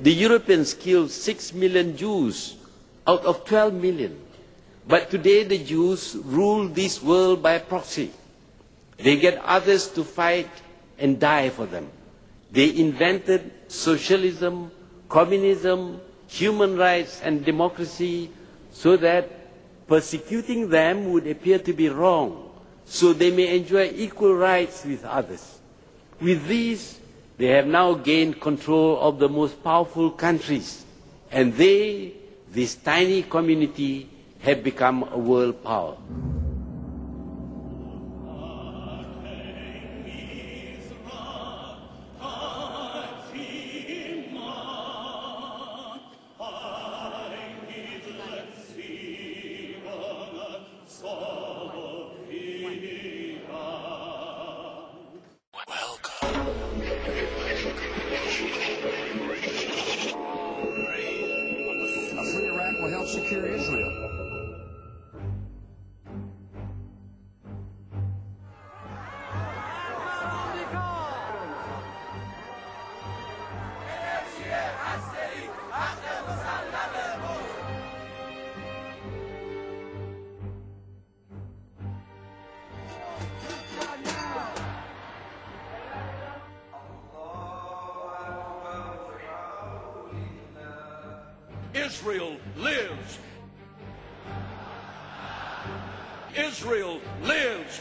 The Europeans killed 6 million Jews out of 12 million. But today the Jews rule this world by proxy. They get others to fight and die for them. They invented socialism, communism, human rights and democracy so that persecuting them would appear to be wrong, so they may enjoy equal rights with others. With these, they have now gained control of the most powerful countries, and they, this tiny community, have become a world power. Secure Israel. Israel lives! Israel lives!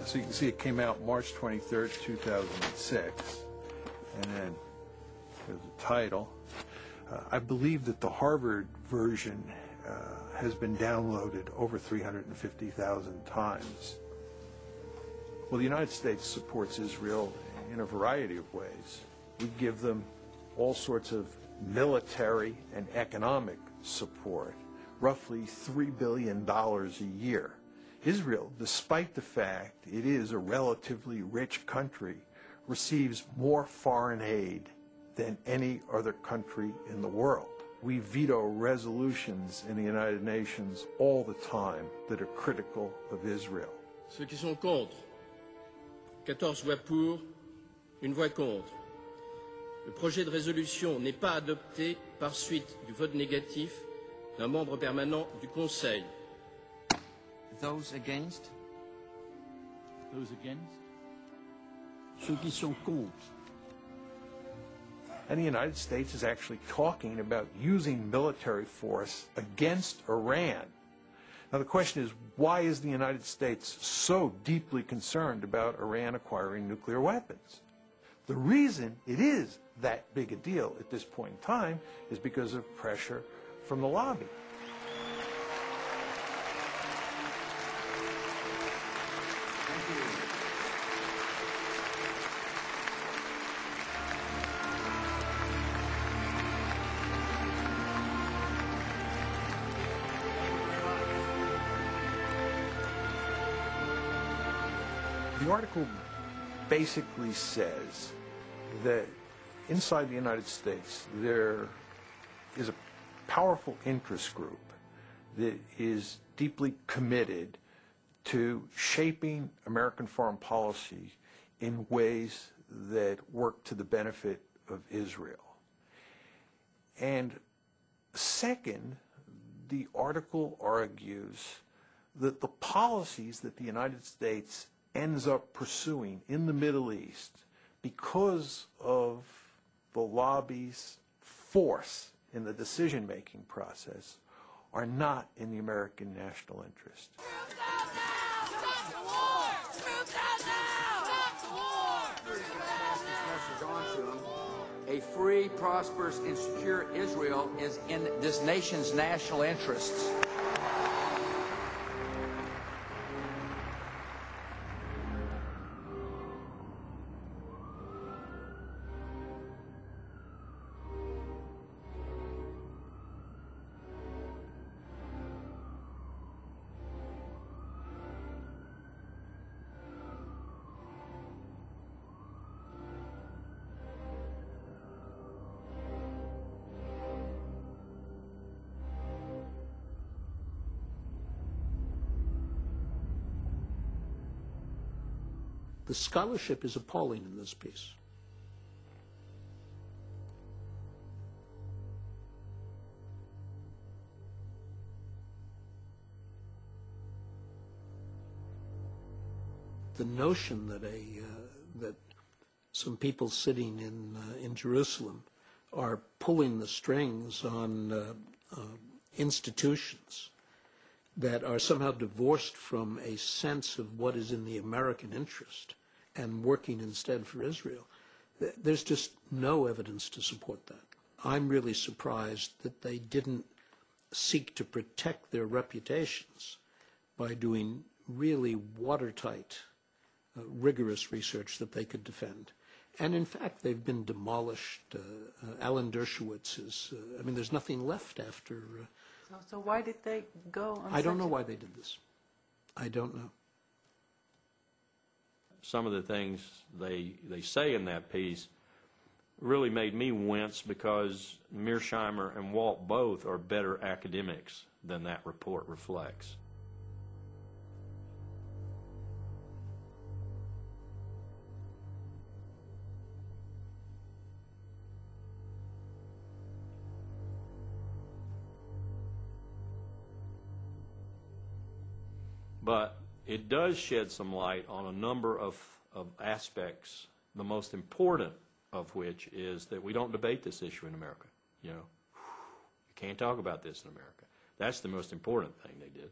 So you can see it came out March 23rd, 2006, and then there's a title. I believe that the Harvard version has been downloaded over 350,000 times. Well, the United States supports Israel in a variety of ways. We give them all sorts of military and economic support, roughly $3 billion a year. Israel, despite the fact it is a relatively rich country, receives more foreign aid than any other country in the world. We veto resolutions in the United Nations all the time that are critical of Israel. Ceux qui sont contre, 14 voix pour, une voix contre. Le projet de résolution n'est pas adopté par suite du vote négatif d'un membre permanent du Conseil. Those against? Those against? Ceux qui sont contre. And the United States is actually talking about using military force against Iran. Now the question is, why is the United States so deeply concerned about Iran acquiring nuclear weapons? The reason it is that big a deal at this point in time is because of pressure from the lobby. The article basically says that inside the United States there is a powerful interest group that is deeply committed to shaping American foreign policy in ways that work to the benefit of Israel. And second, the article argues that the policies that the United States ends up pursuing in the Middle East because of the lobby's force in the decision-making process are not in the American national interest. A free, prosperous, and secure Israel is in this nation's national interests. The scholarship is appalling in this piece. The notion that that some people sitting in Jerusalem are pulling the strings on institutions that are somehow divorced from a sense of what is in the American interest and working instead for Israel, there's just no evidence to support that. I'm really surprised that they didn't seek to protect their reputations by doing really watertight, rigorous research that they could defend. And in fact, they've been demolished. Alan Dershowitz is, I mean, there's nothing left after. So why did they go on I don't know why they did this. I don't know. Some of the things they say in that piece really made me wince, because Mearsheimer and Walt both are better academics than that report reflects. But it does shed some light on a number of aspects, the most important of which is that we don't debate this issue in America. You know, you can't talk about this in America. That's the most important thing they did.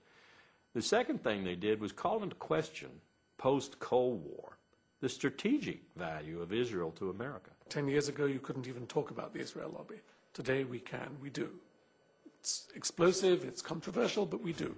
The second thing they did was call into question, post-Cold War, the strategic value of Israel to America. 10 years ago, you couldn't even talk about the Israel lobby. Today, we can. We do. It's explosive, it's controversial, but we do.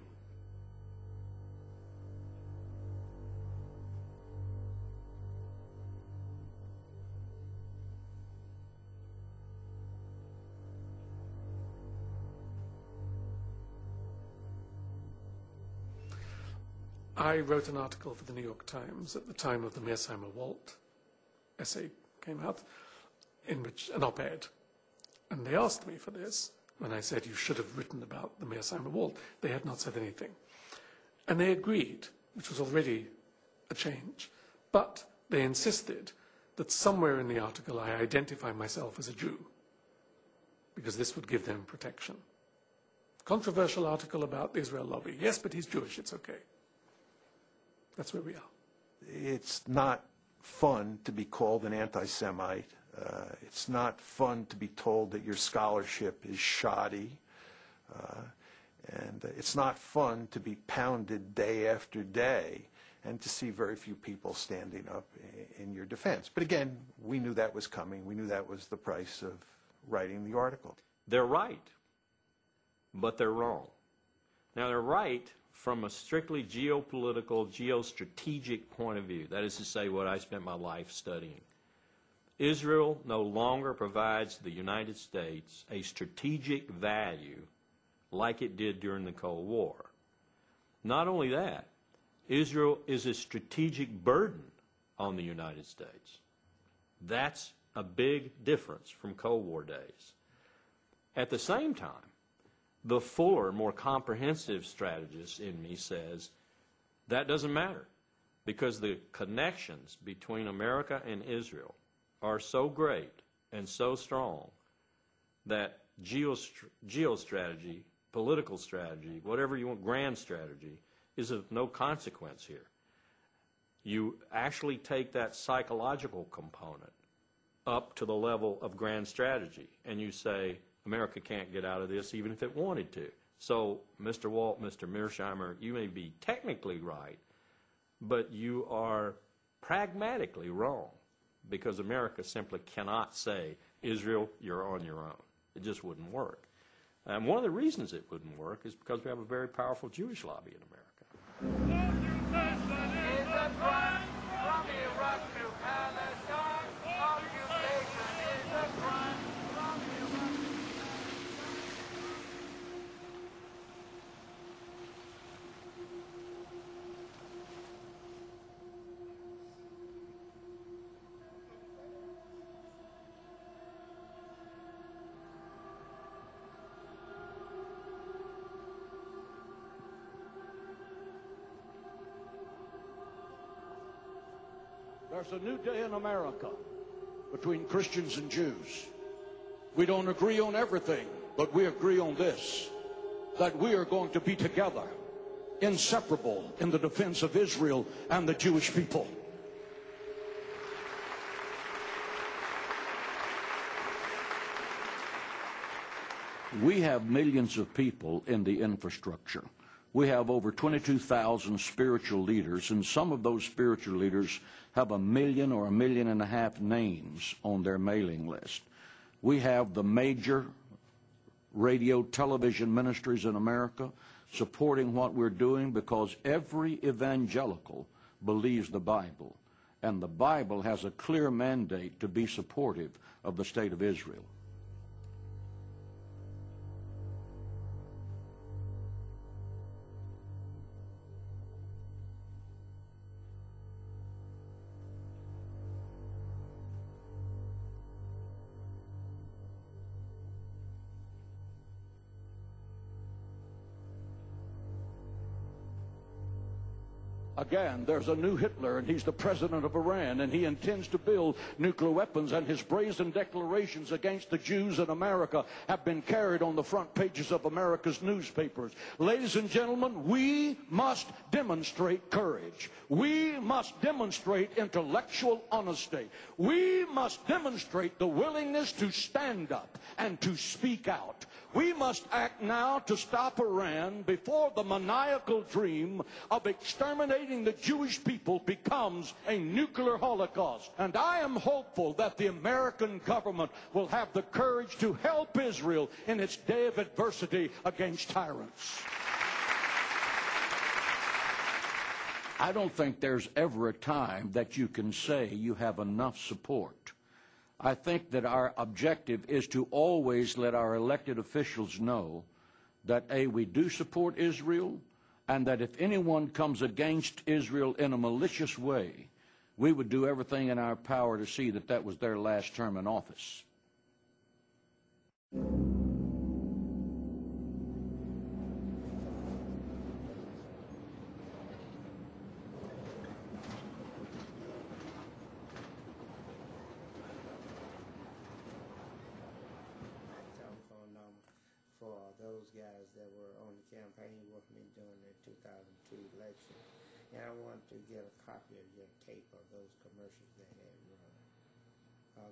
I wrote an article for the New York Times at the time of the Mearsheimer-Walt essay came out, in which an op-ed, and they asked me for this when I said you should have written about the Mearsheimer-Walt. They had not said anything, and they agreed, which was already a change, but they insisted that somewhere in the article I identify myself as a Jew, because this would give them protection. Controversial article about the Israel lobby. Yes, but he's Jewish, it's okay. That's where we are. It's not fun to be called an anti-Semite. It's not fun to be told that your scholarship is shoddy. And it's not fun to be pounded day after day and to see very few people standing up in your defense. But again, we knew that was coming. We knew that was the price of writing the article. They're right, but they're wrong. Now, they're right from a strictly geopolitical, geostrategic point of view. That is to say, what I spent my life studying. Israel no longer provides the United States a strategic value like it did during the Cold War. Not only that, Israel is a strategic burden on the United States. That's a big difference from Cold War days. At the same time, the fuller, more comprehensive strategist in me says that doesn't matter, because the connections between America and Israel are so great and so strong that geostrategy, political strategy, whatever you want, grand strategy, is of no consequence here. You actually take that psychological component up to the level of grand strategy, and you say, America can't get out of this even if it wanted to. So, Mr. Walt, Mr. Mearsheimer, you may be technically right, but you are pragmatically wrong, because America simply cannot say, Israel, you're on your own. It just wouldn't work. And one of the reasons it wouldn't work is because we have a very powerful Jewish lobby in America. There's a new day in America between Christians and Jews. We don't agree on everything, but we agree on this, that we are going to be together, inseparable, in the defense of Israel and the Jewish people. We have millions of people in the infrastructure. We have over 22,000 spiritual leaders, and some of those spiritual leaders have 1 million or 1.5 million names on their mailing list. We have the major radio, television ministries in America supporting what we're doing, because every evangelical believes the Bible, and the Bible has a clear mandate to be supportive of the state of Israel. Again, there's a new Hitler, and he's the president of Iran, and he intends to build nuclear weapons, and his brazen declarations against the Jews in America have been carried on the front pages of America's newspapers. Ladies and gentlemen, we must demonstrate courage. We must demonstrate intellectual honesty. We must demonstrate the willingness to stand up and to speak out. We must act now to stop Iran before the maniacal dream of exterminating the Jewish people becomes a nuclear holocaust. And I am hopeful that the American government will have the courage to help Israel in its day of adversity against tyrants. I don't think there's ever a time that you can say you have enough support. I think that our objective is to always let our elected officials know that, A, we do support Israel, and that if anyone comes against Israel in a malicious way, we would do everything in our power to see that that was their last term in office. Those guys that were on the campaign with me during the 2002 election, and I wanted to get a copy of your tape of those commercials they had run.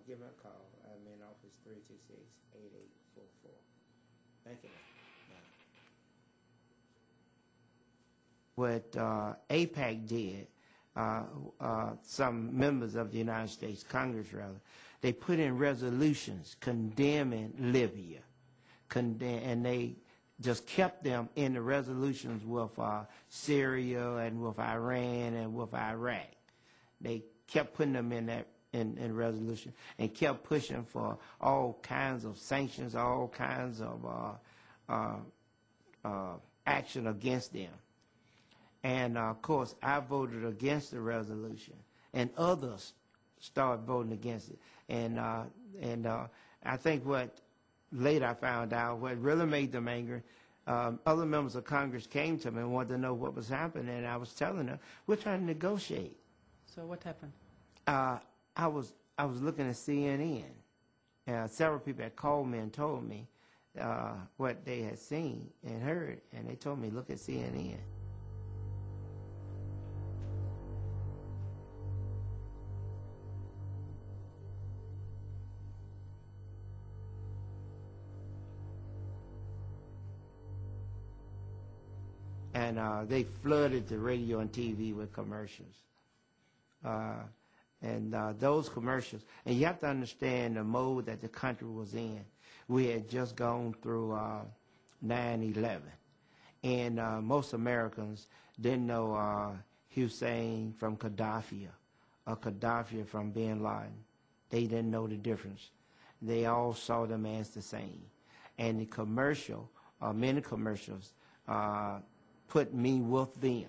Give me a call. I'm in office 326-8844. Thank you. What AIPAC did, some members of the United States Congress, rather, they put in resolutions condemning Libya. And they just kept them in the resolutions with Syria and with Iran and with Iraq. They kept putting them in that in resolution and kept pushing for all kinds of sanctions, all kinds of action against them. And of course, I voted against the resolution, and others started voting against it. And I think what later I found out what really made them angry, other members of Congress came to me and wanted to know what was happening, and I was telling them, we're trying to negotiate. So what happened? I was looking at CNN. Several people had called me and told me what they had seen and heard, and they told me, look at CNN. And they flooded the radio and TV with commercials. Those commercials, and you have to understand the mode that the country was in. We had just gone through 9/11, and most Americans didn't know Hussein from Gaddafi or Gaddafi from bin Laden. They didn't know the difference. They all saw them as the same. And the commercial, many commercials, put me with them,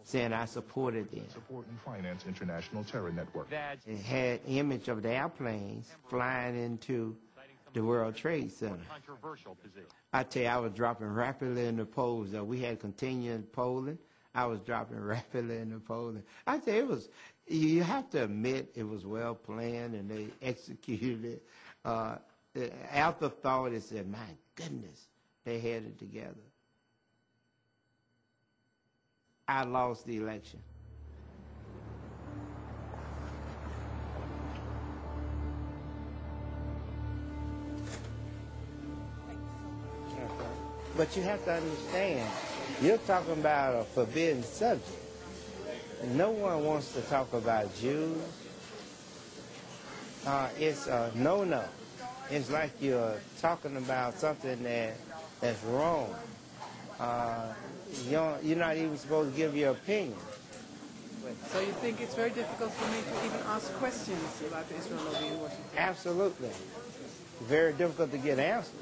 saying I supported them. Support and finance international terror network. It had image of the airplanes flying into the World Trade Center. I tell you, I was dropping rapidly in the polls. We had continuing polling. I was dropping rapidly into Poland. I say it was, you have to admit it was well planned and they executed it. Afterthought, it said, my goodness, they had it together. I lost the election. But you have to understand, you're talking about a forbidden subject. No one wants to talk about Jews. It's a no-no. It's like you're talking about something that's wrong. You're not even supposed to give your opinion. So you think it's very difficult for me to even ask questions about the Israel lobby in Washington? Absolutely. Very difficult to get answers.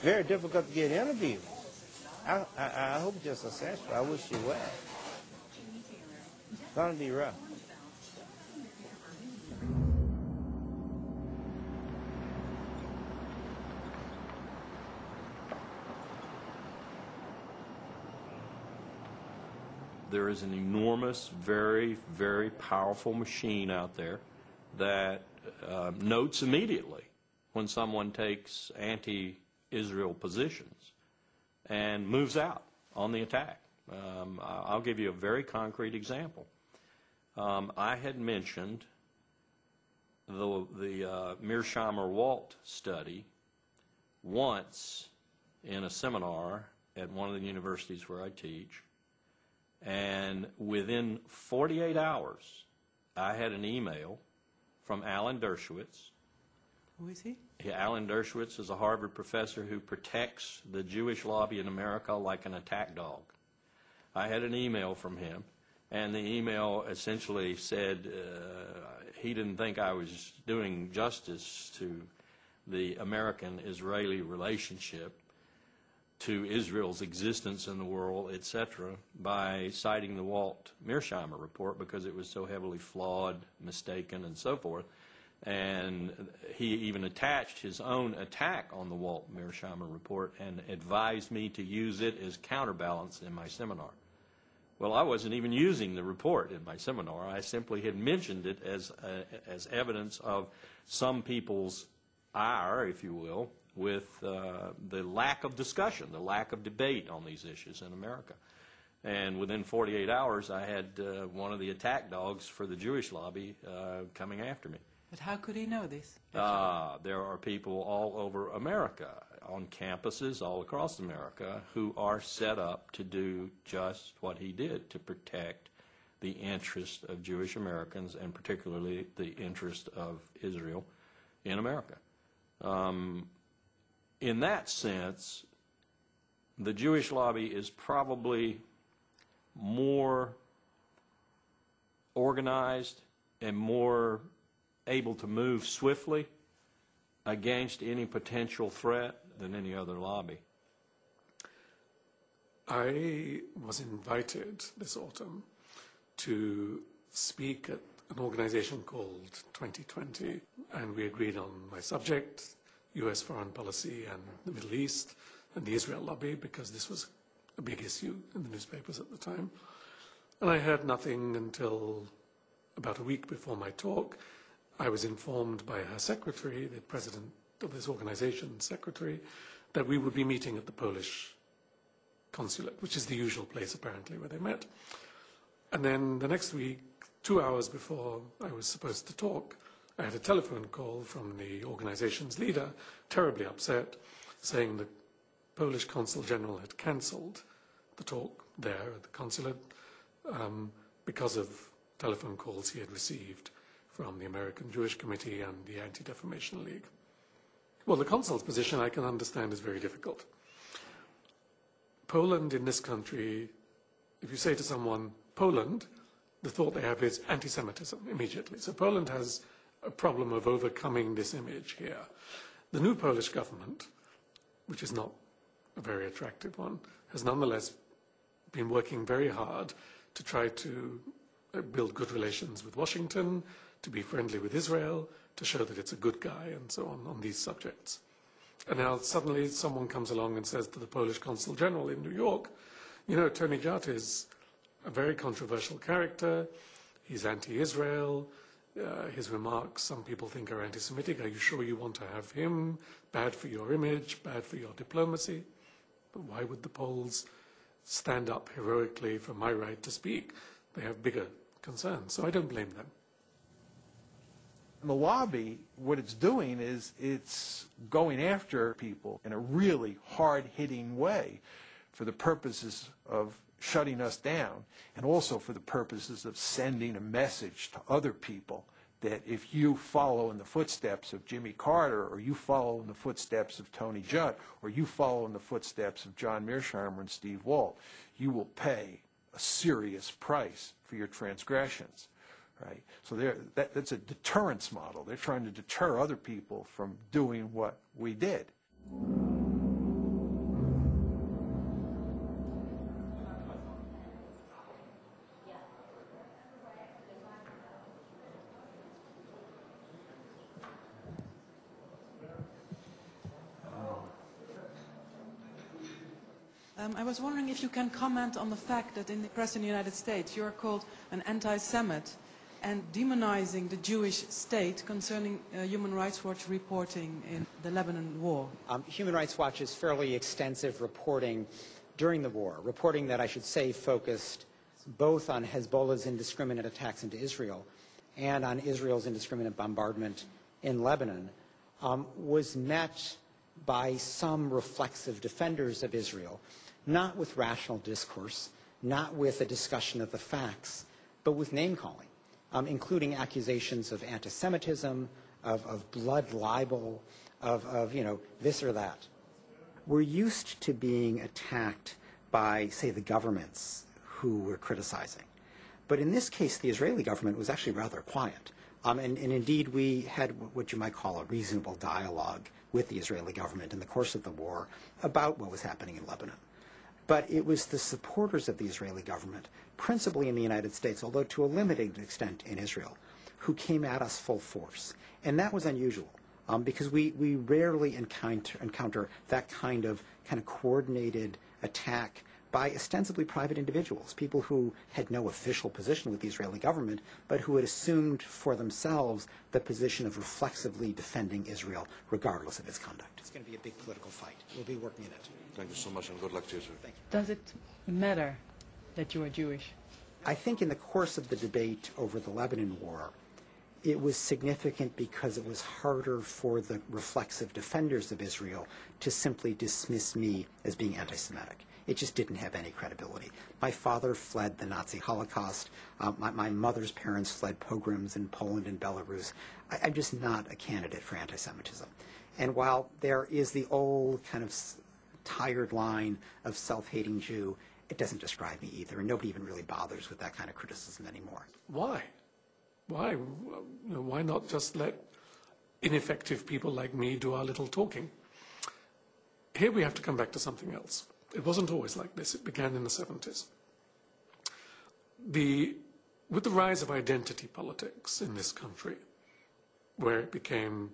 Very difficult to get interviews. I hope you're successful. I wish you well. It's going to be rough. There is an enormous, very, very powerful machine out there that notes immediately when someone takes anti-Israel positions and moves out on the attack. I'll give you a very concrete example. I had mentioned the Mearsheimer-Walt study once in a seminar at one of the universities where I teach, and within 48 hours, I had an email from Alan Dershowitz. Who is he? Alan Dershowitz is a Harvard professor who protects the Jewish lobby in America like an attack dog. I had an email from him, and the email essentially said he didn't think I was doing justice to the American-Israeli relationship, to Israel's existence in the world, etc., by citing the Walt-Mearsheimer report because it was so heavily flawed, mistaken, and so forth. And he even attached his own attack on the Walt-Mearsheimer report and advised me to use it as counterbalance in my seminar. Well, I wasn't even using the report in my seminar. I simply had mentioned it as evidence of some people's ire, if you will, with the lack of discussion, the lack of debate on these issues in America. And within 48 hours, I had one of the attack dogs for the Jewish lobby coming after me. But how could he know this? There are people all over America, on campuses all across America, who are set up to do just what he did, to protect the interest of Jewish Americans and particularly the interest of Israel in America. In that sense, the Jewish lobby is probably more organized and more able to move swiftly against any potential threat than any other lobby. I was invited this autumn to speak at an organization called 2020, and we agreed on my subject, U.S. foreign policy and the Middle East and the Israel lobby, because this was a big issue in the newspapers at the time. And I heard nothing until about a week before my talk. I was informed by her secretary, the president of this organization's secretary, that we would be meeting at the Polish consulate, which is the usual place apparently where they met. And then the next week, 2 hours before I was supposed to talk, I had a telephone call from the organization's leader, terribly upset, saying the Polish consul general had cancelled the talk there at the consulate because of telephone calls he had received from the American Jewish Committee and the Anti-Defamation League. Well, the consul's position I can understand is very difficult. Poland in this country, if you say to someone, Poland, the thought they have is anti-Semitism immediately. So Poland has a problem of overcoming this image here. The new Polish government, which is not a very attractive one, has nonetheless been working very hard to try to build good relations with Washington, to be friendly with Israel, to show that it's a good guy, and so on these subjects. And now suddenly someone comes along and says to the Polish Consul General in New York, you know, Tony Jart is a very controversial character. He's anti-Israel. His remarks, some people think, are anti-Semitic. Are you sure you want to have him? Bad for your image, bad for your diplomacy. But why would the Poles stand up heroically for my right to speak? They have bigger concerns, so I don't blame them. The lobby, what it's doing is it's going after people in a really hard-hitting way for the purposes of shutting us down, and also for the purposes of sending a message to other people that if you follow in the footsteps of Jimmy Carter, or you follow in the footsteps of Tony Judd, or you follow in the footsteps of John Mearsheimer and Steve Walt, you will pay a serious price for your transgressions. Right? So that's a deterrence model. They're trying to deter other people from doing what we did. I was wondering if you can comment on the fact that in the press in the United States you are called an anti-Semite and demonizing the Jewish state concerning Human Rights Watch reporting in the Lebanon war. Human Rights Watch's fairly extensive reporting during the war, reporting that I should say focused both on Hezbollah's indiscriminate attacks into Israel and on Israel's indiscriminate bombardment in Lebanon, was met by some reflexive defenders of Israel, not with rational discourse, not with a discussion of the facts, but with name-calling, including accusations of anti-Semitism, of blood libel, of this or that. We're used to being attacked by, say, the governments who we're criticizing. But in this case, the Israeli government was actually rather quiet. And indeed, we had what you might call a reasonable dialogue with the Israeli government in the course of the war about what was happening in Lebanon. But it was the supporters of the Israeli government, principally in the United States, although to a limited extent in Israel, who came at us full force. And that was unusual, because we rarely encounter that kind of coordinated attack by ostensibly private individuals, people who had no official position with the Israeli government, but who had assumed for themselves the position of reflexively defending Israel, regardless of its conduct. It's going to be a big political fight. We'll be working in it. Thank you so much, and good luck to you, sir. Thank you. Does it matter that you are Jewish? I think in the course of the debate over the Lebanon war, it was significant because it was harder for the reflexive defenders of Israel to simply dismiss me as being anti-Semitic. It just didn't have any credibility. My father fled the Nazi Holocaust. My mother's parents fled pogroms in Poland and Belarus. I'm just not a candidate for anti-Semitism. And while there is the old kind of tired line of self-hating Jew, it doesn't describe me either, and nobody even really bothers with that kind of criticism anymore. Why? Why? Why not just let ineffective people like me do our little talking? Here we have to come back to something else. It wasn't always like this. It began in the 70s. With the rise of identity politics in this country, where it became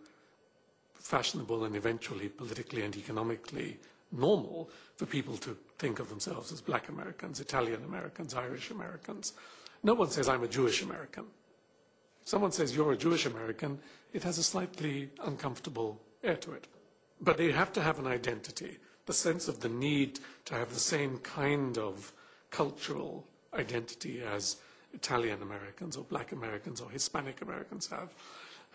fashionable and eventually politically and economically normal for people to think of themselves as Black Americans, Italian Americans, Irish Americans. No one says, I'm a Jewish American. If someone says, you're a Jewish American, it has a slightly uncomfortable air to it. But they have to have an identity, the sense of the need to have the same kind of cultural identity as Italian Americans or Black Americans or Hispanic Americans have,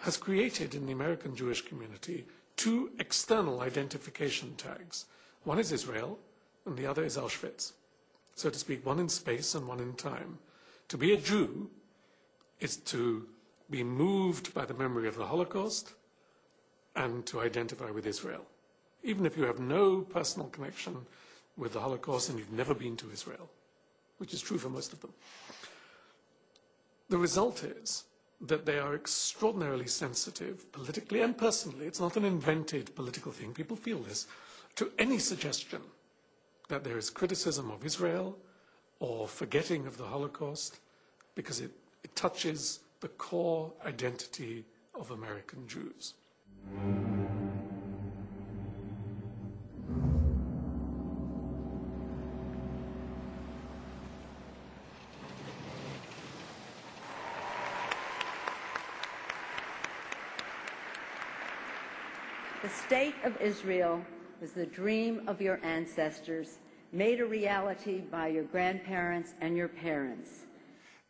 has created in the American Jewish community two external identification tags. One is Israel, and the other is Auschwitz. So to speak, one in space and one in time. To be a Jew is to be moved by the memory of the Holocaust and to identify with Israel, even if you have no personal connection with the Holocaust and you've never been to Israel, which is true for most of them. The result is that they are extraordinarily sensitive, politically and personally. It's not an invented political thing. People feel this. To any suggestion that there is criticism of Israel or forgetting of the Holocaust, because it touches the core identity of American Jews. The state of Israel was the dream of your ancestors, made a reality by your grandparents and your parents.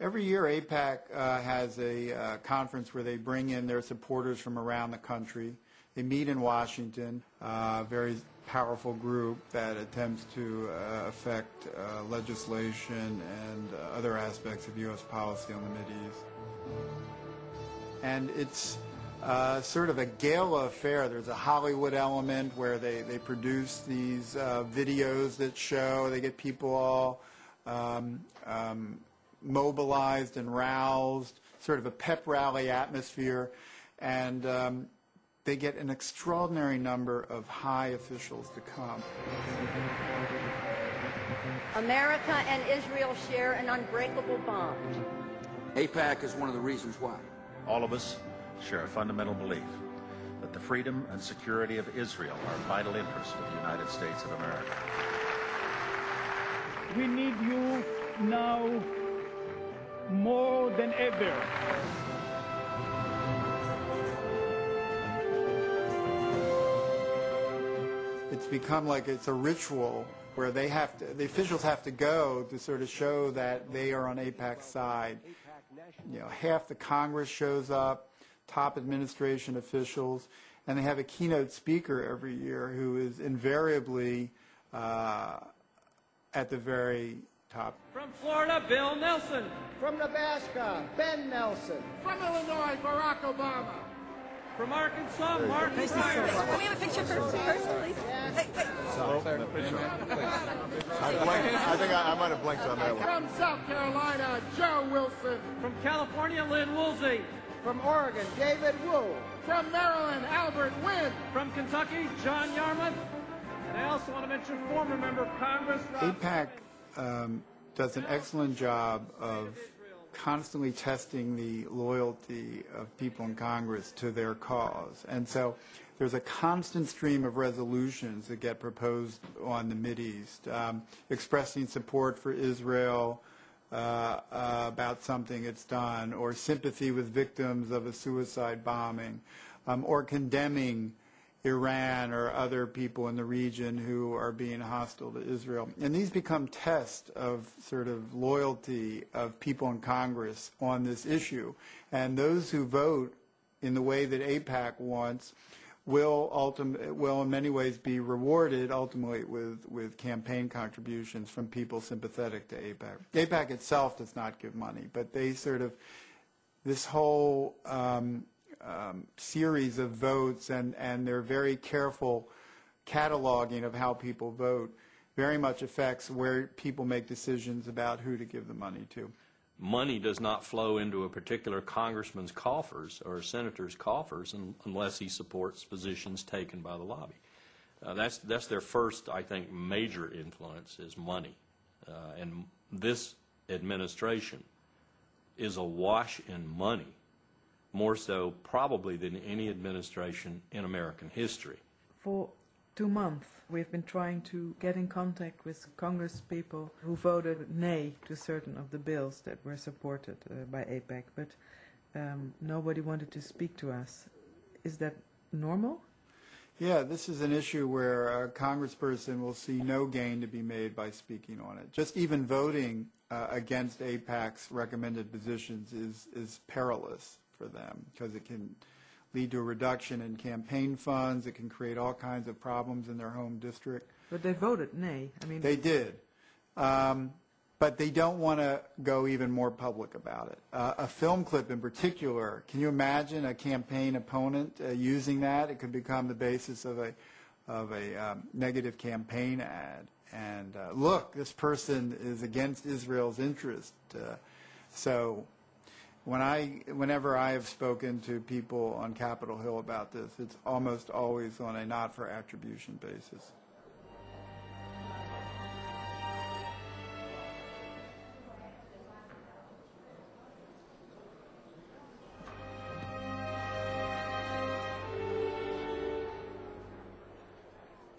Every year, AIPAC has a conference where they bring in their supporters from around the country. They meet in Washington, a very powerful group that attempts to affect legislation and other aspects of U.S. policy on the Mideast. And it's sort of a gala affair. There's a Hollywood element where they produce these videos that show, they get people all mobilized and roused, sort of a pep rally atmosphere, and they get an extraordinary number of high officials to come. America and Israel share an unbreakable bond. AIPAC is one of the reasons why. All of us share a fundamental belief that the freedom and security of Israel are vital interests of the United States of America. We need you now more than ever. It's become like it's a ritual where the officials have to go to sort of show that they are on AIPAC's side. You know, half the Congress shows up, top administration officials, and they have a keynote speaker every year who is invariably at the very top. From Florida, Bill Nelson. From Nebraska, Ben Nelson. From Illinois, Barack Obama. From Arkansas, Martin Pryor. Can we have a picture first, please? Hey, wait. I think I might have blanked on that one. From South Carolina, Joe Wilson. From California, Lynn Woolsey. From Oregon, David Wu. From Maryland, Albert Wynn. From Kentucky, John Yarmouth. And I also want to mention former member of Congress. AIPAC does an excellent job of constantly testing the loyalty of people in Congress to their cause. And so there's a constant stream of resolutions that get proposed on the Mideast, expressing support for Israel about something it's done, or sympathy with victims of a suicide bombing, or condemning Iran or other people in the region who are being hostile to Israel. And these become tests of sort of loyalty of people in Congress on this issue. And those who vote in the way that AIPAC wants will in many ways be rewarded ultimately with campaign contributions from people sympathetic to AIPAC. AIPAC itself does not give money, but they sort of, this whole series of votes and their very careful cataloging of how people vote very much affects where people make decisions about who to give the money to. Money does not flow into a particular congressman's coffers or a senator's coffers unless he supports positions taken by the lobby. That's their first, I think, major influence is money. And this administration is awash in money, more so probably than any administration in American history. For 2 months, we've been trying to get in contact with Congress people who voted nay to certain of the bills that were supported by AIPAC, but nobody wanted to speak to us. Is that normal? Yeah, this is an issue where a congressperson will see no gain to be made by speaking on it. Just even voting against AIPAC's recommended positions is perilous for them because it can lead to a reduction in campaign funds. It can create all kinds of problems in their home district. But they voted nay. I mean, they did. But they don't want to go even more public about it. A film clip in particular, can you imagine a campaign opponent using that? It could become the basis of a negative campaign ad. And look, this person is against Israel's interest. So whenever I have spoken to people on Capitol Hill about this, it's almost always on a not for attribution basis.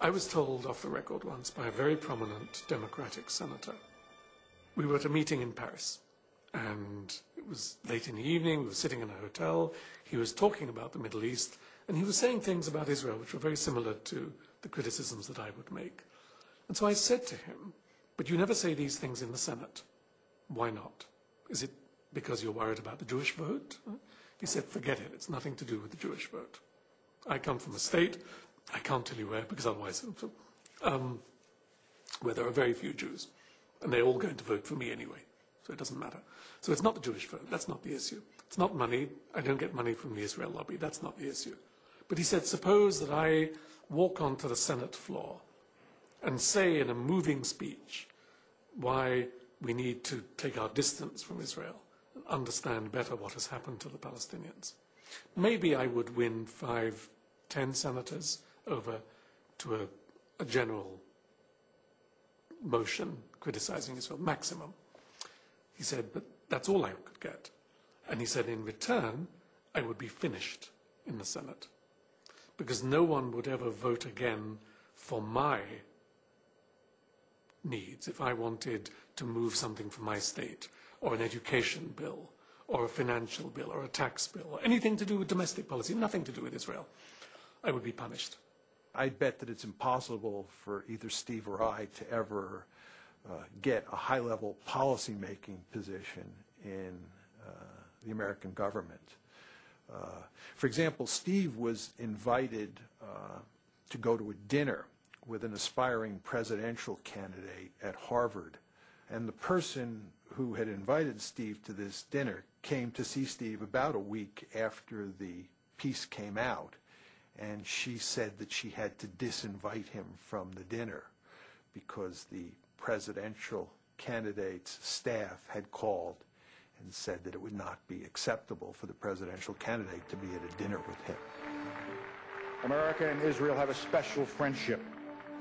I was told off the record once by a very prominent Democratic senator. We were at a meeting in Paris, and it was late in the evening. We were sitting in a hotel. He was talking about the Middle East, And he was saying things about Israel which were very similar to the criticisms that I would make. And so I said to him, but you never say these things in the Senate. Why not? Is it because you're worried about the Jewish vote? He said, forget it. It's nothing to do with the Jewish vote. I come from a state, I can't tell you where, because otherwise, where there are very few Jews. And they're all going to vote for me anyway, so it doesn't matter. So it's not the Jewish vote. That's not the issue. It's not money. I don't get money from the Israel lobby. That's not the issue. But he said, suppose that I walk onto the Senate floor and say in a moving speech why we need to take our distance from Israel and understand better what has happened to the Palestinians. Maybe I would win 5, 10 senators over to a general motion criticizing Israel, maximum. He said, but that's all I could get. And he said, in return, I would be finished in the Senate, because no one would ever vote again for my needs. If I wanted to move something for my state, or an education bill, or a financial bill, or a tax bill, or anything to do with domestic policy, nothing to do with Israel, I would be punished. I bet that it's impossible for either Steve or I to ever get a high-level policy-making position in the American government. For example, Steve was invited to go to a dinner with an aspiring presidential candidate at Harvard. And the person who had invited Steve to this dinner came to see Steve about a week after the piece came out. And she said that she had to disinvite him from the dinner because the presidential candidate's staff had called and said that it would not be acceptable for the presidential candidate to be at a dinner with him. America and Israel have a special friendship.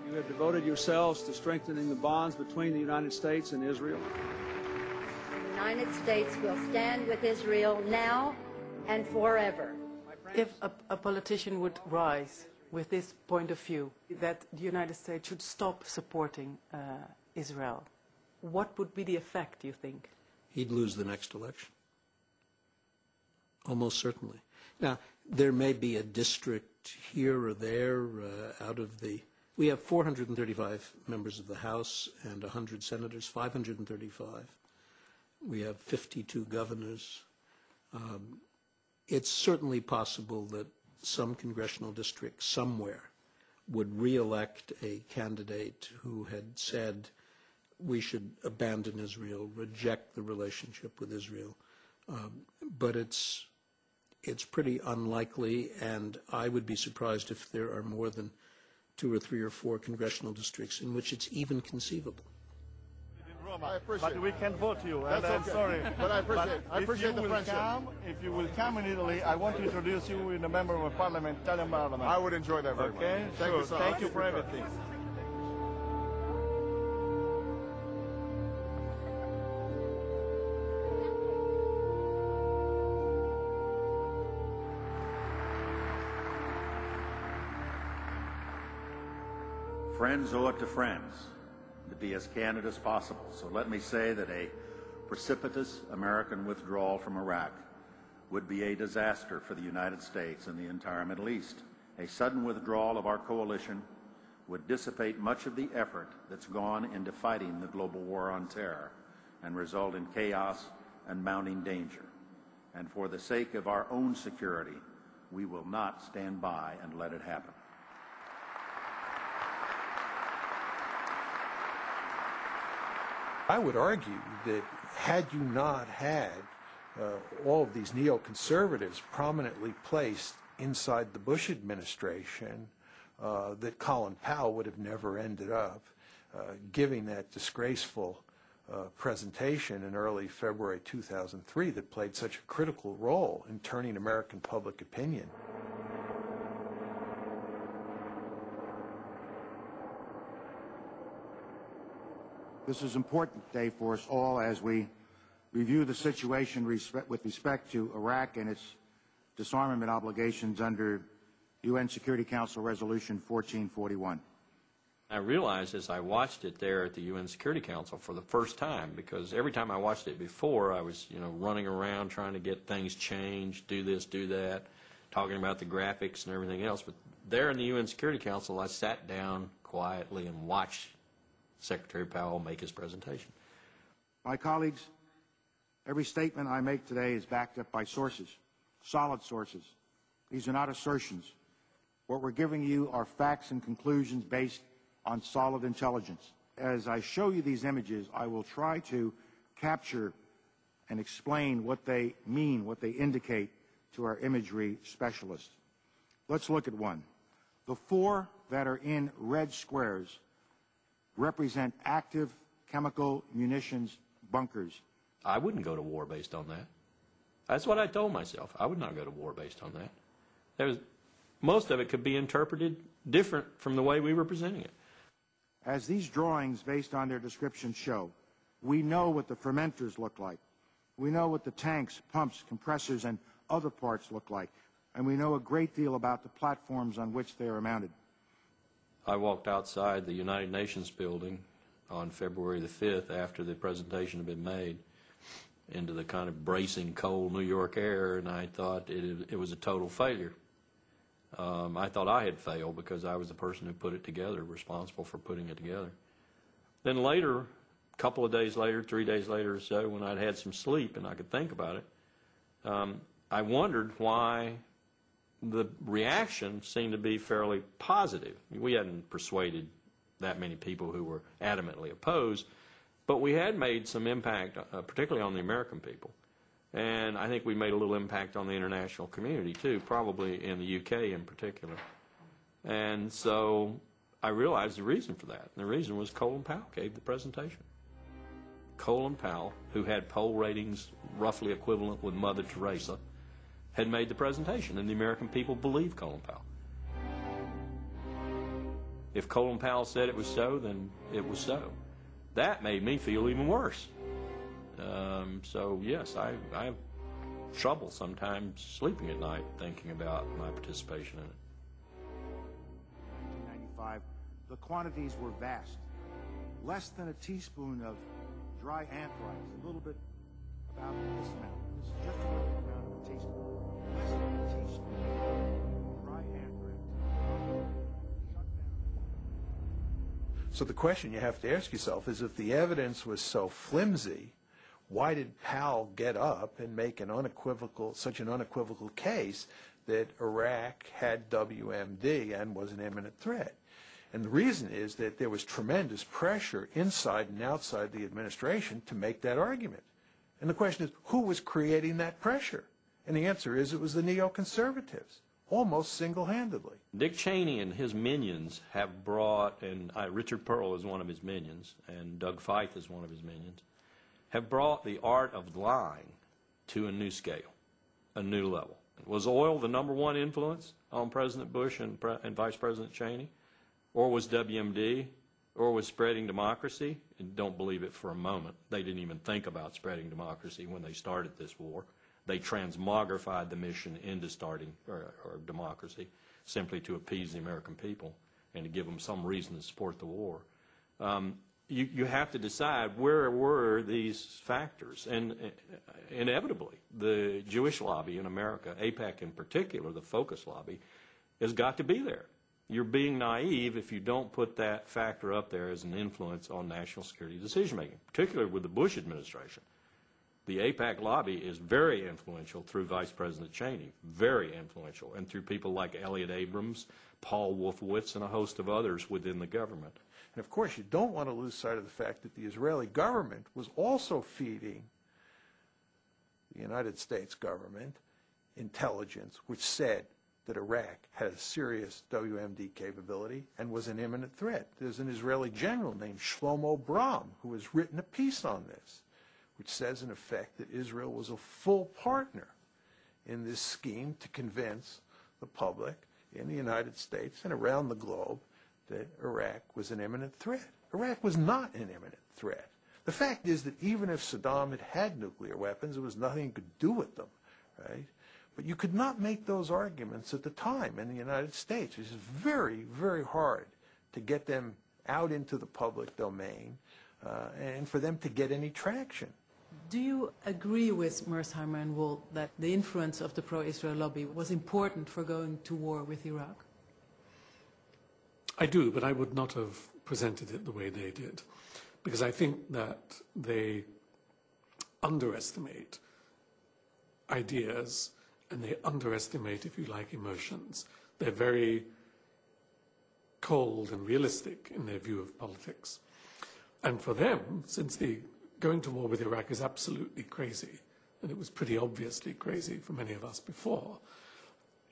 You have devoted yourselves to strengthening the bonds between the United States and Israel. The United States will stand with Israel now and forever. If a politician would rise with this point of view, that the United States should stop supporting Israel, what would be the effect, do you think? He'd lose the next election. Almost certainly. Now, there may be a district here or there out of the... We have 435 members of the House and 100 senators, 535. We have 52 governors. It's certainly possible that some congressional district somewhere would re-elect a candidate who had said we should abandon Israel, reject the relationship with Israel. But it's pretty unlikely, and I would be surprised if there are more than 2 or 3 or 4 congressional districts in which it's even conceivable. I appreciate but we can't vote you, and That's I'm okay. sorry. But I appreciate the friendship. If you will come in Italy, I want to introduce you with a member of a parliament, Italian parliament. I would enjoy that very much. Okay? Thank you, sir. Thank you for everything. Friends owe it to friends to be as candid as possible. So let me say that a precipitous American withdrawal from Iraq would be a disaster for the United States and the entire Middle East. A sudden withdrawal of our coalition would dissipate much of the effort that's gone into fighting the global war on terror and result in chaos and mounting danger. And for the sake of our own security, we will not stand by and let it happen. I would argue that had you not had all of these neoconservatives prominently placed inside the Bush administration, that Colin Powell would have never ended up giving that disgraceful presentation in early February 2003 that played such a critical role in turning American public opinion. This is an important day for us all as we review the situation with respect to Iraq and its disarmament obligations under UN Security Council Resolution 1441. I realized as I watched it there at the UN Security Council for the first time, because every time I watched it before, I was, running around trying to get things changed, do this, do that. talking about the graphics and everything else. But there in the UN Security Council, I sat down quietly and watched Secretary Powell make his presentation. My colleagues, every statement I make today is backed up by sources, solid sources. These are not assertions. What we're giving you are facts and conclusions based on solid intelligence. As I show you these images, I will try to capture and explain what they mean, what they indicate to our imagery specialists. Let's look at one. The four that are in red squares represent active chemical munitions bunkers. I wouldn't go to war based on that. That's what I told myself. I would not go to war based on that. Most of it could be interpreted different from the way we were presenting it. As these drawings, based on their description, show, we know what the fermenters look like. We know what the tanks, pumps, compressors, and other parts look like. And we know a great deal about the platforms on which they are mounted. I walked outside the United Nations building on February the 5th after the presentation had been made into the kind of bracing cold New York air, and I thought it was a total failure. I thought I had failed because I was the person who put it together, responsible for putting it together. Then later, a couple of days later, 3 days later or so, when I'd had some sleep and I could think about it, I wondered why the reaction seemed to be fairly positive. We hadn't persuaded that many people who were adamantly opposed, but we had made some impact, particularly on the American people. And I think we made a little impact on the international community, too, probably in the UK in particular. And so I realized the reason for that. And the reason was Colin Powell gave the presentation. Colin Powell, who had poll ratings roughly equivalent with Mother Teresa, had made the presentation, and the American people believed Colin Powell. If Colin Powell said it was so, then it was so. That made me feel even worse. So yes, I have trouble sometimes sleeping at night thinking about my participation in it. 1995, the quantities were vast. Less than a teaspoon of dry anthrax, a little bit about this amount. This is just about the amount of a teaspoon. Less than a teaspoon of dry anthrax. Shut down. So the question you have to ask yourself is, if the evidence was so flimsy, why did Powell get up and make such an unequivocal case that Iraq had WMD and was an imminent threat? And the reason is that there was tremendous pressure inside and outside the administration to make that argument. And the question is, who was creating that pressure? And the answer is, it was the neoconservatives, almost single-handedly. Dick Cheney and his minions have brought, and Richard Pearl is one of his minions, and Doug Feith is one of his minions, have brought the art of lying to a new scale, a new level. Was oil the #1 influence on President Bush and Vice President Cheney? Or was WMD? Or was spreading democracy? And don't believe it for a moment. They didn't even think about spreading democracy when they started this war. They transmogrified the mission into starting or democracy simply to appease the American people and to give them some reason to support the war. You have to decide, where were these factors? And inevitably, the Jewish lobby in America, AIPAC in particular, the focus lobby, has got to be there. You're being naive if you don't put that factor up there as an influence on national security decision-making, particularly with the Bush administration. The AIPAC lobby is very influential through Vice President Cheney, very influential, and through people like Elliot Abrams, Paul Wolfowitz, and a host of others within the government. And of course, you don't want to lose sight of the fact that the Israeli government was also feeding the United States government intelligence, which said that Iraq had a serious WMD capability and was an imminent threat. There's an Israeli general named Shlomo Bram who has written a piece on this, which says, in effect, that Israel was a full partner in this scheme to convince the public in the United States and around the globe that Iraq was an imminent threat. Iraq was not an imminent threat. The fact is that even if Saddam had nuclear weapons, there was nothing you could do with them, right? But you could not make those arguments at the time in the United States. It was very, very hard to get them out into the public domain and for them to get any traction. Do you agree with Mersheimer and Wolt that the influence of the pro-Israel lobby was important for going to war with Iraq? I do, but I would not have presented it the way they did, because I think that they underestimate ideas and they underestimate, if you like, emotions. They're very cold and realistic in their view of politics. And for them, since the going to war with Iraq is absolutely crazy, and it was pretty obviously crazy for many of us before,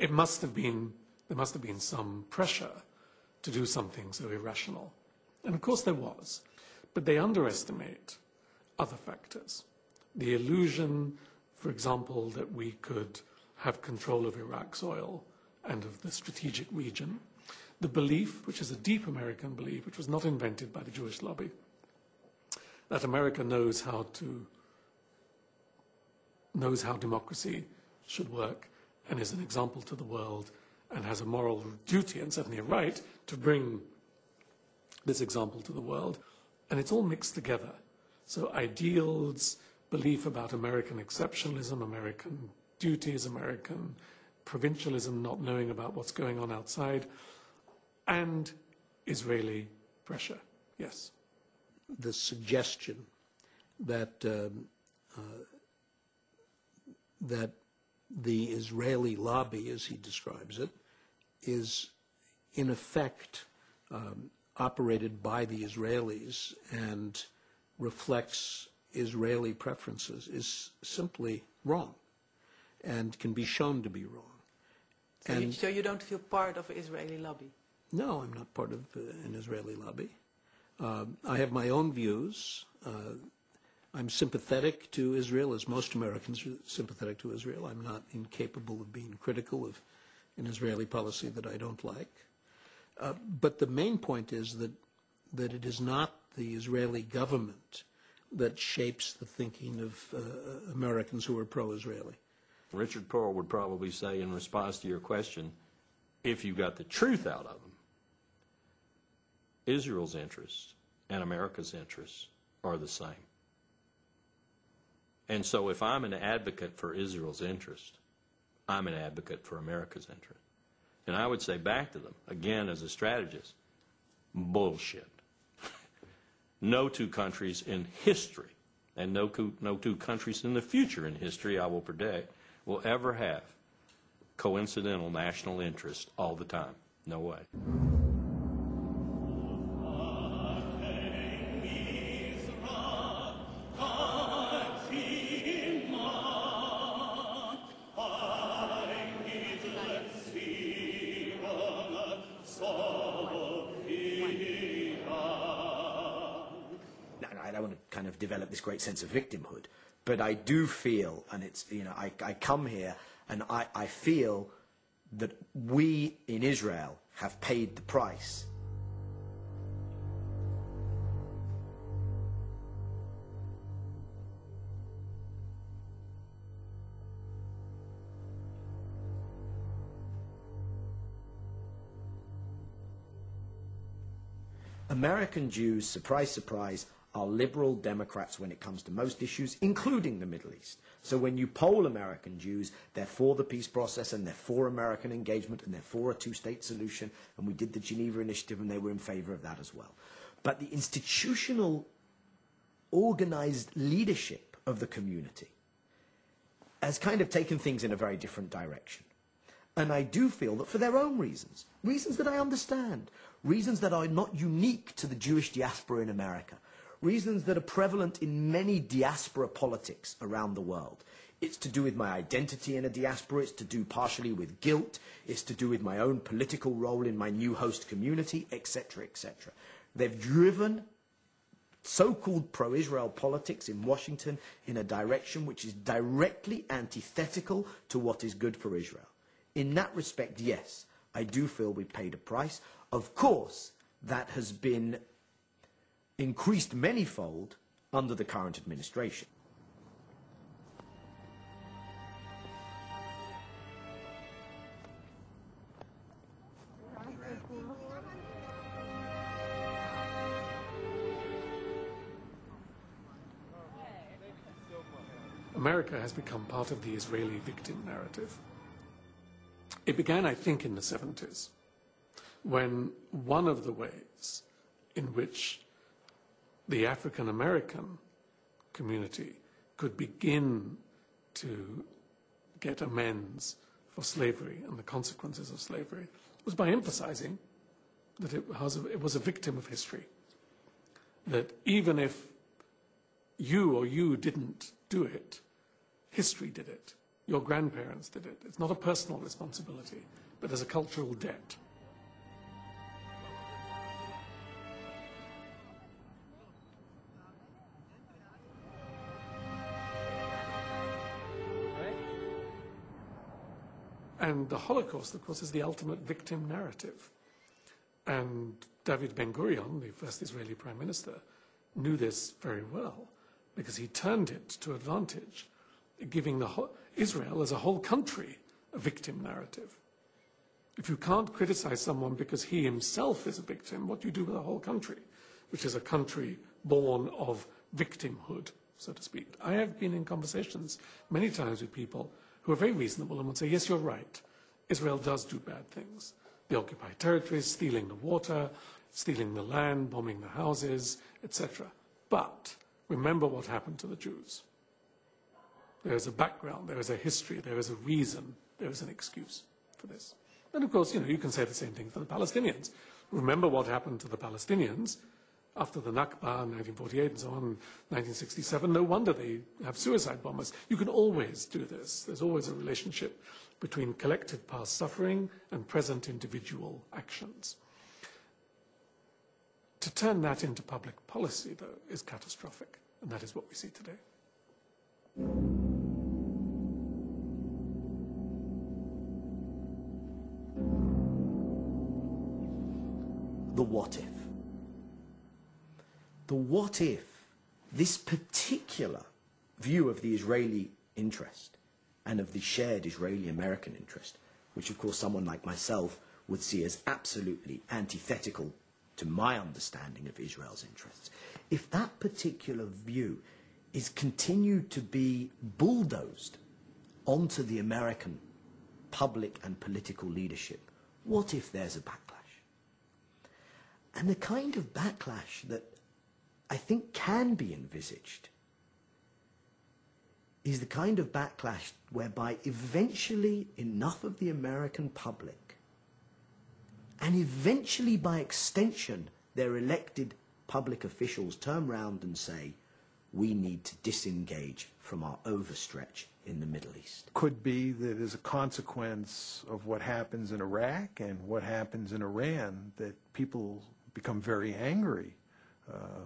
there must have been some pressure to do something so irrational. And of course there was. But they underestimate other factors. The illusion, for example, that we could have control of Iraq's oil and of the strategic region. The belief, which is a deep American belief, which was not invented by the Jewish lobby, that America knows how democracy should work and is an example to the world and has a moral duty and certainly a right to bring this example to the world. And it's all mixed together. So ideals, belief about American exceptionalism, American duties, American provincialism, not knowing about what's going on outside, and Israeli pressure. Yes. The suggestion that that the Israeli lobby, as he describes it, is in effect operated by the Israelis and reflects Israeli preferences is simply wrong and can be shown to be wrong. So you don't feel part of an Israeli lobby? No, I'm not part of an Israeli lobby. I have my own views. I'm sympathetic to Israel, as most Americans are sympathetic to Israel. I'm not incapable of being critical of an Israeli policy that I don't like. But the main point is that it is not the Israeli government that shapes the thinking of Americans who are pro-Israeli. Richard Pearl would probably say in response to your question, if you got the truth out of them, Israel's interests and America's interests are the same. And so if I'm an advocate for Israel's interest, I'm an advocate for America's interest. And I would say back to them, again as a strategist, bullshit. No two countries in history, and no two countries in the future in history, I will predict, will ever have coincidental national interest all the time. No way. I don't want to kind of develop this great sense of victimhood, but I do feel, and it's, you know, I come here and I feel that we in Israel have paid the price. American Jews, surprise, surprise, are liberal Democrats when it comes to most issues, including the Middle East. So when you poll American Jews, they're for the peace process and they're for American engagement and they're for a two-state solution. And we did the Geneva Initiative and they were in favor of that as well. But the institutional, organized leadership of the community has kind of taken things in a very different direction. And I do feel that for their own reasons, reasons that I understand, reasons that are not unique to the Jewish diaspora in America, reasons that are prevalent in many diaspora politics around the world. It's to do with my identity in a diaspora, it's to do partially with guilt, it's to do with my own political role in my new host community, etc., etc. They've driven so-called pro-Israel politics in Washington in a direction which is directly antithetical to what is good for Israel. In that respect, yes, I do feel we paid a price. Of course, that has been increased manyfold under the current administration. America has become part of the Israeli victim narrative. It began, I think, in the 70s, when one of the ways in which the African American community could begin to get amends for slavery and the consequences of slavery was by emphasizing that it was a victim of history. That even if you didn't do it, history did it. Your grandparents did it. It's not a personal responsibility, but as a cultural debt. And the Holocaust, of course, is the ultimate victim narrative. And David Ben-Gurion, the first Israeli prime minister, knew this very well because he turned it to advantage, giving Israel as a whole country a victim narrative. If you can't criticize someone because he himself is a victim, what do you do with a whole country, which is a country born of victimhood, so to speak? I have been in conversations many times with people who are very reasonable and would say, yes, you're right, Israel does do bad things. The occupied territories, stealing the water, stealing the land, bombing the houses, etc. But remember what happened to the Jews. There is a background, there is a history, there is a reason, there is an excuse for this. And of course, you can say the same thing for the Palestinians. Remember what happened to the Palestinians after the Nakba in 1948 and so on, 1967. No wonder they have suicide bombers. You can always do this. There's always a relationship between collective past suffering and present individual actions. To turn that into public policy, though, is catastrophic, and that is what we see today. The what if. The what if this particular view of the Israeli interest and of the shared Israeli-American interest, which of course someone like myself would see as absolutely antithetical to my understanding of Israel's interests, if that particular view is continued to be bulldozed onto the American public and political leadership, what if there's a backlash? And the kind of backlash that I think can be envisaged is the kind of backlash whereby eventually enough of the American public, and eventually by extension their elected public officials, turn round and say, we need to disengage from our overstretch in the Middle East. Could be that as a consequence of what happens in Iraq and what happens in Iran, that people become very angry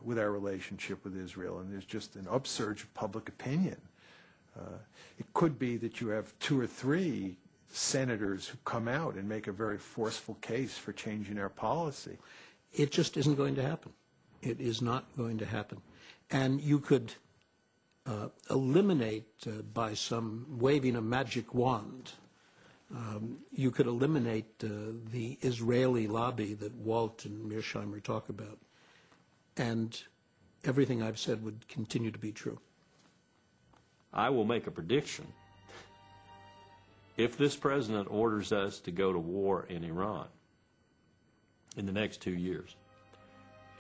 with our relationship with Israel, and there's just an upsurge of public opinion. It could be that you have 2 or 3 senators who come out and make a very forceful case for changing our policy. It just isn't going to happen. It is not going to happen. And you could eliminate by some waving a magic wand, you could eliminate the Israeli lobby that Walt and Mearsheimer talk about, and everything I've said would continue to be true. I will make a prediction. If this president orders us to go to war in Iran in the next 2 years,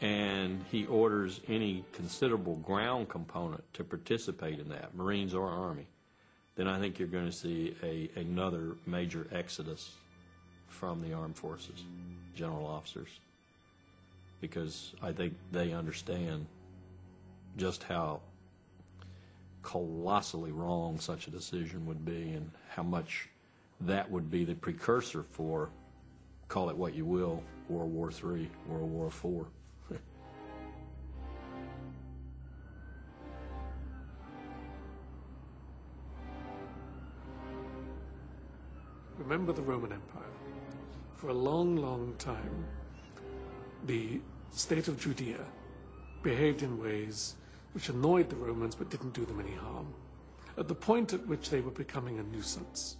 and he orders any considerable ground component to participate in that, Marines or Army, then I think you're going to see another major exodus from the armed forces, general officers, because I think they understand just how colossally wrong such a decision would be and how much that would be the precursor for, call it what you will, World War III, World War IV. Remember the Roman Empire. For a long, long time, the state of Judea behaved in ways which annoyed the Romans but didn't do them any harm. At the point at which they were becoming a nuisance,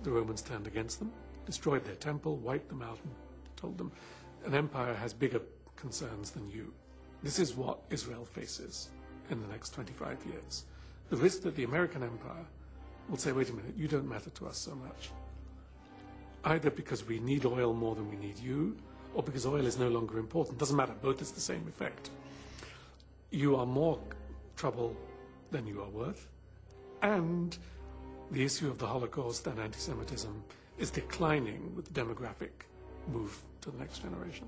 the Romans turned against them, destroyed their temple, wiped them out, and told them, an empire has bigger concerns than you. This is what Israel faces in the next 25 years. the risk that the American empire will say, wait a minute, you don't matter to us so much. Either because we need oil more than we need you, or because oil is no longer important. Doesn't matter, both is the same effect. You are more trouble than you are worth, and the issue of the Holocaust and anti-Semitism is declining with the demographic move to the next generation.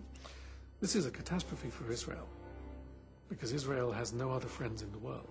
This is a catastrophe for Israel, because Israel has no other friends in the world.